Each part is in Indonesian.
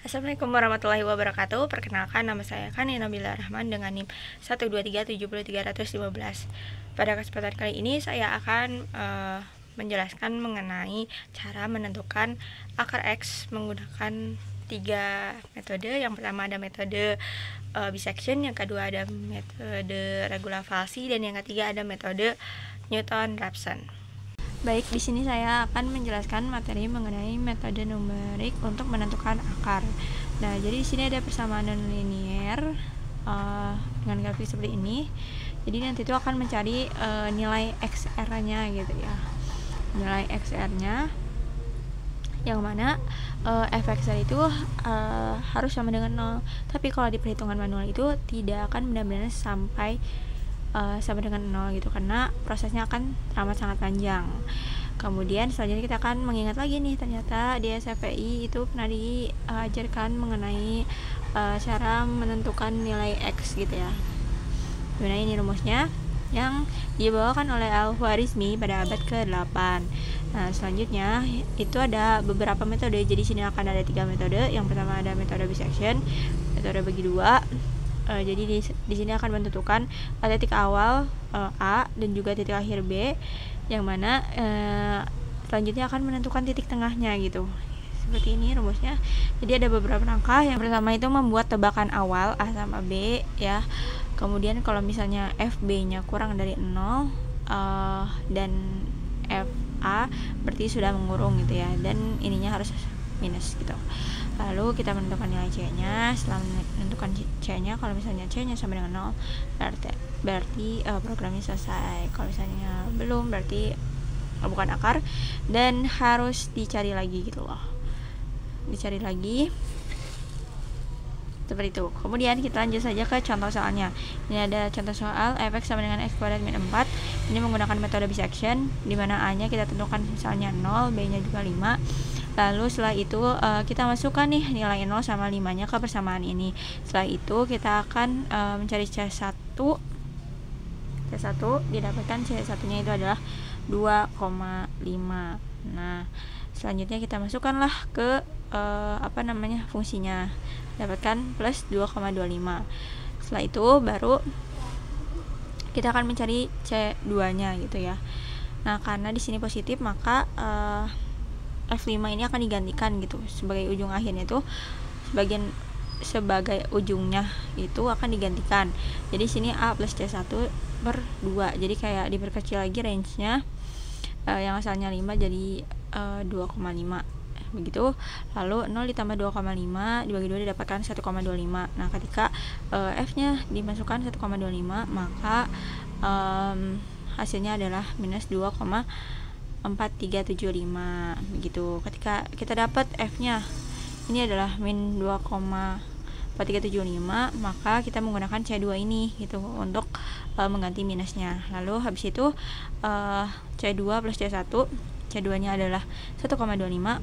Assalamualaikum warahmatullahi wabarakatuh. Perkenalkan, nama saya Kani Nabila Rahman dengan NIM 123700315. Pada kesempatan kali ini saya akan menjelaskan mengenai cara menentukan akar X menggunakan 3 metode. Yang pertama ada metode bisection, yang kedua ada metode regulavasi, dan yang ketiga ada metode Newton-Raphson. Baik, di sini saya akan menjelaskan materi mengenai metode numerik untuk menentukan akar. Nah, jadi di sini ada persamaan nonlinier dengan grafik seperti ini. Jadi nanti itu akan mencari nilai XR-nya gitu ya. Nilai XR-nya yang mana fxr itu harus sama dengan 0. Tapi kalau di perhitungan manual itu tidak akan benar-benar sampai sama dengan 0 gitu, karena prosesnya akan teramat sangat panjang. Kemudian selanjutnya kita akan mengingat lagi nih, ternyata di SFPI itu pernah diajarkan mengenai cara menentukan nilai X gitu ya. Nah, ini rumusnya yang dibawakan oleh Al-Khwarizmi pada abad ke-8. Nah, selanjutnya itu ada beberapa metode. Jadi sini akan ada 3 metode. Yang pertama ada metode bisection, metode bagi 2. Jadi di sini akan menentukan titik awal A dan juga titik akhir B, yang mana selanjutnya akan menentukan titik tengahnya gitu. Seperti ini rumusnya. Jadi ada beberapa langkah. Yang pertama itu membuat tebakan awal A sama B ya. Kemudian kalau misalnya FB-nya kurang dari 0 dan FA berarti sudah mengurung gitu ya, dan ininya harus minus gitu. Lalu kita menentukan nilai C-nya. Setelah menentukan C-nya, kalau misalnya C-nya sama dengan 0 berarti programnya selesai. Kalau misalnya belum, berarti bukan akar dan harus dicari lagi gitu loh. Dicari lagi seperti itu. Kemudian kita lanjut saja ke contoh soalnya. Ini ada contoh soal fx sama dengan x kuadrat min 4. Ini menggunakan metode bisection, di mana A-nya kita tentukan misalnya 0, B-nya juga 5. Lalu setelah itu kita masukkan nih nilai 0 sama 5 nya ke persamaan ini. Setelah itu kita akan mencari C1. C1 didapatkan C1 nya itu adalah 2,5. Nah, selanjutnya kita masukkanlah ke fungsinya, dapatkan plus 2,25. Setelah itu baru kita akan mencari C2 nya gitu ya. Nah, karena di sini positif, maka F5 ini akan digantikan gitu sebagai ujung akhirnya itu sebagai ujungnya itu akan digantikan. Jadi sini A plus C1 per 2. Jadi kayak diperkecil lagi range-nya, yang asalnya 5 jadi 2,5 begitu. Lalu 0 ditambah 2,5 dibagi 2 didapatkan 1,25. Nah, ketika F-nya dimasukkan 1,25, maka hasilnya adalah minus 2,4375 begitu. Ketika kita dapat F-nya ini adalah min 2,4375, maka kita menggunakan C2 ini gitu untuk mengganti minusnya. Lalu habis itu C2 plus C1, C2 nya adalah 1,25,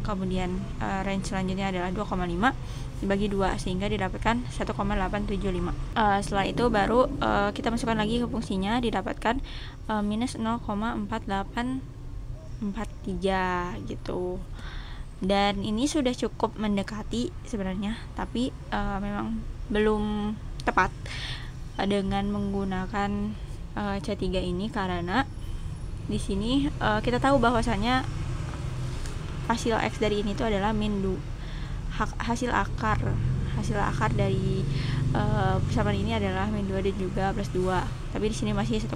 kemudian range selanjutnya adalah 2,5 dibagi 2 sehingga didapatkan 1,875. Setelah itu baru kita masukkan lagi ke fungsinya, didapatkan minus 0,4843 gitu. Dan ini sudah cukup mendekati sebenarnya, tapi memang belum tepat dengan menggunakan C3 ini, karena di sini kita tahu bahwasanya hasil X dari ini itu adalah min 2. Hasil akar dari persamaan ini adalah min 2 dan juga plus 2. Tapi di sini masih 1,8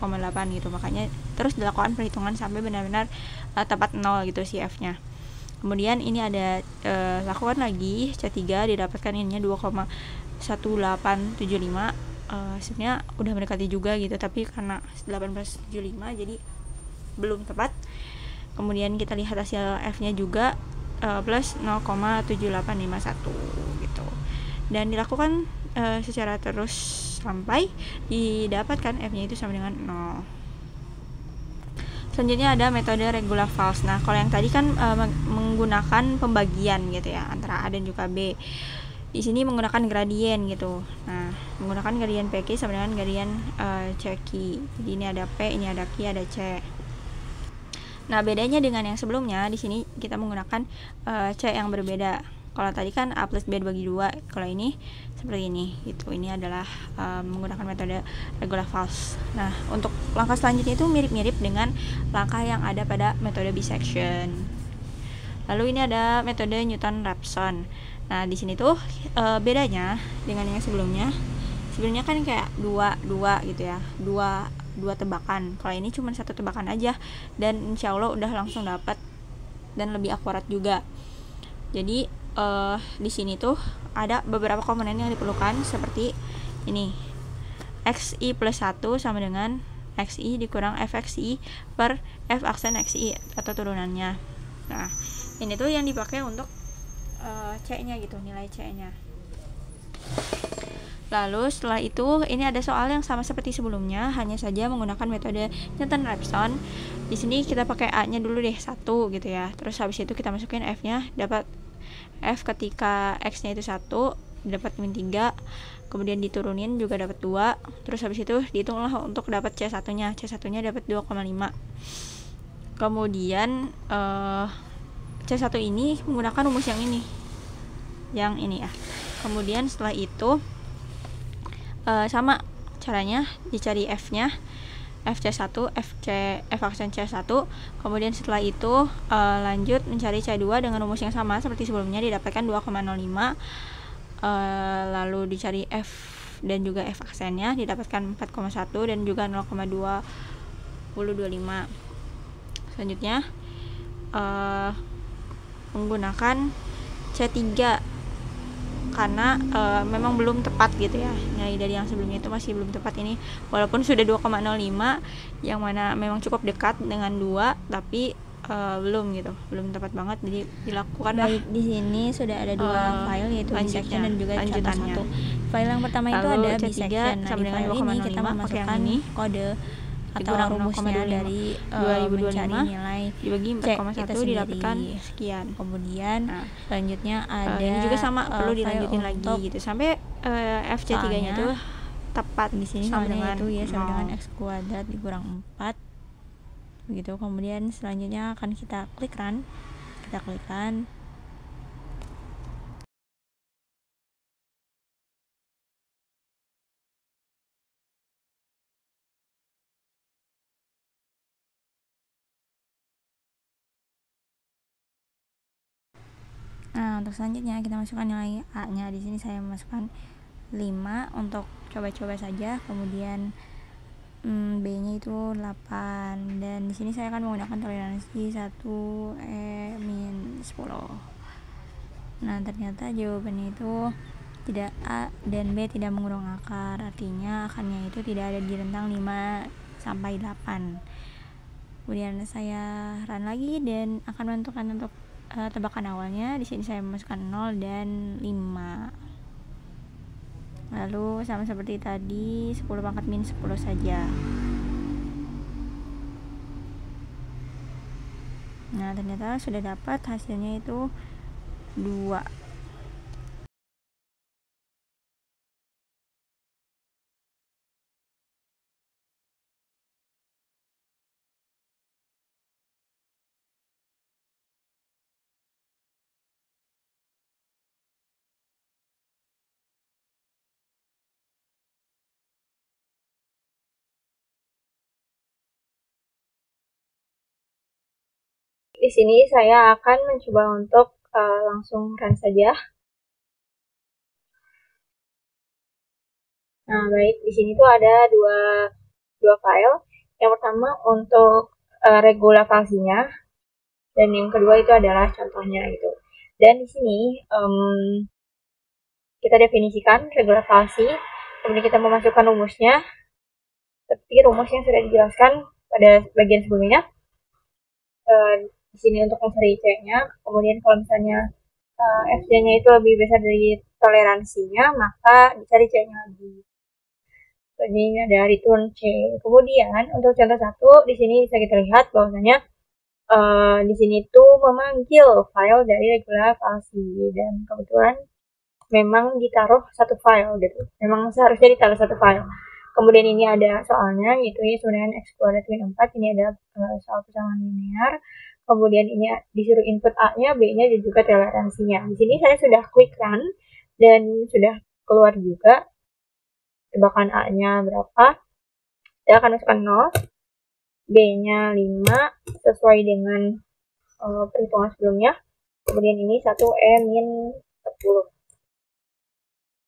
gitu. Makanya terus dilakukan perhitungan sampai benar-benar tepat 0 gitu si F-nya. Kemudian ini ada lakukan lagi C3, didapatkan ininya 2,1875. Sebenarnya udah mendekati juga gitu, tapi karena 1875 jadi belum tepat. Kemudian kita lihat hasil F-nya juga plus 0,7851 gitu. Dan dilakukan secara terus sampai didapatkan F-nya itu sama dengan 0. Selanjutnya ada metode regular-false. Nah, kalau yang tadi kan menggunakan pembagian gitu ya antara A dan juga B. Di sini menggunakan gradien gitu. Nah, menggunakan gradien PQ sama dengan gradien CQ. Jadi ini ada P, ini ada Q, ada C. Nah, bedanya dengan yang sebelumnya, di sini kita menggunakan C yang berbeda. Kalau tadi kan A plus B dibagi 2, kalau ini seperti ini gitu. Ini adalah menggunakan metode regular false. Nah, untuk langkah selanjutnya itu mirip-mirip dengan langkah yang ada pada metode bisection. Lalu ini ada metode Newton-Raphson. Nah, di sini tuh bedanya dengan yang sebelumnya. Sebelumnya kan kayak dua gitu ya, dua tebakan. Kalau ini cuma satu tebakan aja, dan insya Allah udah langsung dapat dan lebih akurat juga. Jadi di sini tuh ada beberapa komponen yang diperlukan seperti ini. XI plus 1 sama dengan XI dikurang FXI per F aksen XI atau turunannya. Nah, ini tuh yang dipakai untuk C-nya gitu, nilai C-nya. Lalu setelah itu ini ada soal yang sama seperti sebelumnya, hanya saja menggunakan metode Newton-Raphson. Di sini kita pakai A-nya dulu deh 1 gitu ya. Terus habis itu kita masukin F-nya, dapat F ketika X-nya itu 1, dapat min 3. Kemudian diturunin juga dapat 2. Terus habis itu dihitunglah untuk dapat C1-nya. C1-nya dapat 2,5. Kemudian C1 ini menggunakan rumus yang ini. Yang ini ya. Kemudian setelah itu sama caranya, dicari F-nya, FC1, F aksen C1. Kemudian setelah itu lanjut mencari C2 dengan rumus yang sama seperti sebelumnya, didapatkan 2,05. Lalu dicari F dan juga F aksennya, didapatkan 4,1 dan juga 0,2025. Selanjutnya menggunakan C3 karena memang belum tepat gitu ya, nilai dari yang sebelumnya itu masih belum tepat ini, walaupun sudah 2,05 yang mana memang cukup dekat dengan 2, tapi belum gitu, belum tepat banget, jadi dilakukan. Baik, di sini sudah ada dua file, yaitu bisection dan juga contoh 1. File yang pertama itu ada bisection. Nah, di file ini kita memasukkan kode atau rumusnya dari 2025 mencari nilai dibagi 4,1 didapatkan sekian. Kemudian selanjutnya ada ini juga sama, perlu dilanjutin lagi gitu sampai FC3-nya tuh tepat. Di sini sama dengan itu ya, sama dengan X kuadrat dikurang 4 begitu. Kemudian selanjutnya akan kita klik run. Kita klik run. Nah, untuk selanjutnya kita masukkan nilai A-nya. Di sini saya masukkan 5 untuk coba-coba saja. Kemudian B-nya itu 8, dan di sini saya akan menggunakan toleransi 1/-10. Nah, ternyata jawabannya itu tidak A dan B tidak mengurung akar, artinya akarnya itu tidak ada di rentang 5 sampai 8. Kemudian saya run lagi dan akan menentukan untuk tebakan awalnya. Di sini saya memasukkan 0 dan 5. Lalu sama seperti tadi, 10 pangkat min 10 saja. Nah, ternyata sudah dapat hasilnya itu 2. Di sini saya akan mencoba untuk langsung run saja. Nah, baik, di sini tuh ada dua file. Yang pertama untuk regula falsinya, dan yang kedua itu adalah contohnya gitu. Dan di sini kita definisikan regula falsi, kemudian kita memasukkan rumusnya seperti rumus yang sudah dijelaskan pada bagian sebelumnya. Di sini untuk mencari C-nya, kemudian kalau misalnya Fc-nya itu lebih besar dari toleransinya, maka dicari C-nya lagi. Jadi ini ada return C. Kemudian untuk contoh 1, di sini bisa kita lihat bahwasanya di sini tuh memanggil file dari regular falsi, dan kebetulan memang ditaruh satu file gitu. Memang seharusnya ditaruh satu file. Kemudian ini ada soalnya, yaitu sebenarnya X kuadrat min 4. Ini ada soal persamaan linear. kemudian ini disuruh input A-nya, B-nya, dan juga toleransinya. Di sini saya sudah quick run dan sudah keluar juga tebakan A-nya berapa. Saya akan masukkan 0, B-nya 5 sesuai dengan perhitungan sebelumnya. Kemudian ini 1E-10.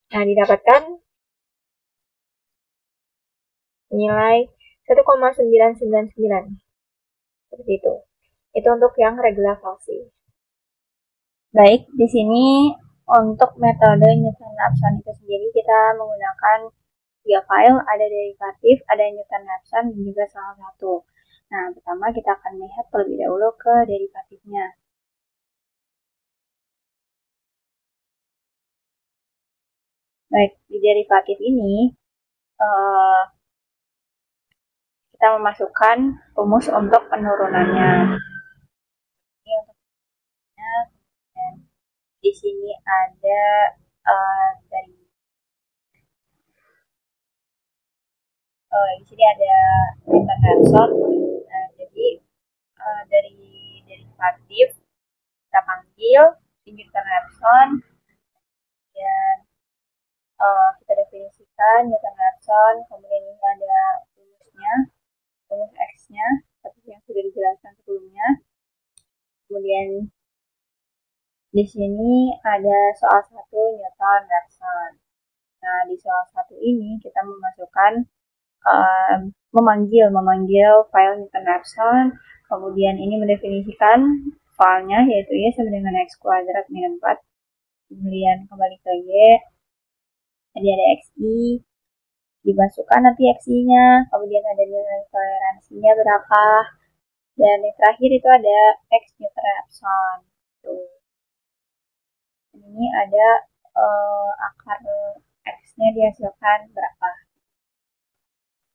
Nah, didapatkan nilai 1,999. Seperti itu. Itu untuk yang regular falsi. Baik, di sini untuk metode Newton-Raphson itu sendiri kita menggunakan 3 file, ada derivatif, ada Newton-Raphson, dan juga salah satu. Nah, pertama kita akan melihat terlebih dahulu ke derivatifnya. Baik, di derivatif ini kita memasukkan rumus untuk penurunannya. Ini untuk penurunannya, dan di sini ada dari di sini ada Newton-Raphson. Nah, jadi dari derivatif kita panggil Newton-Raphson, dan kita definisikan Newton-Raphson. Kemudian ini ada rumusnya, rumus X-nya seperti yang sudah dijelaskan sebelumnya. Kemudian di sini ada soal 1 Newton-Raphson. Nah, di soal 1 ini kita memasukkan memanggil file Newton-Raphson. Kemudian ini mendefinisikan filenya, yaitu Y sama dengan X kuadrat min 4. Kemudian kembali ke Y, tadi ada XI, dimasukkan nanti XI-nya, kemudian ada nilai toleransinya berapa, dan yang terakhir itu ada X Newton-Raphson. Ini ada akar X-nya dihasilkan berapa.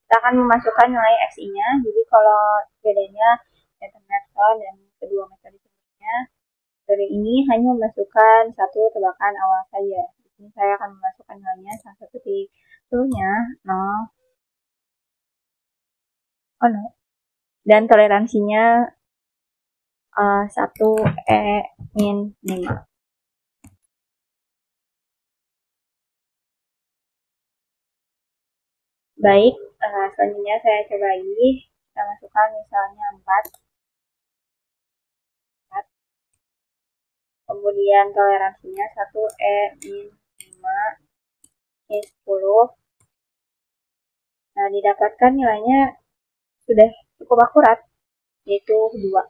Kita akan memasukkan nilai XI-nya, jadi kalau bedanya Newton-Raphson dan kedua metode sebelumnya, dari ini hanya memasukkan satu tebakan awal saja. Di sini saya akan memasukkan nilainya sampai titik sebelumnya 0, dan toleransinya 1E-5. Baik, selanjutnya saya coba lagi. Kita masukkan misalnya 4. Kemudian toleransinya 1E-5 10. Nah, didapatkan nilainya sudah cukup akurat, yaitu 2.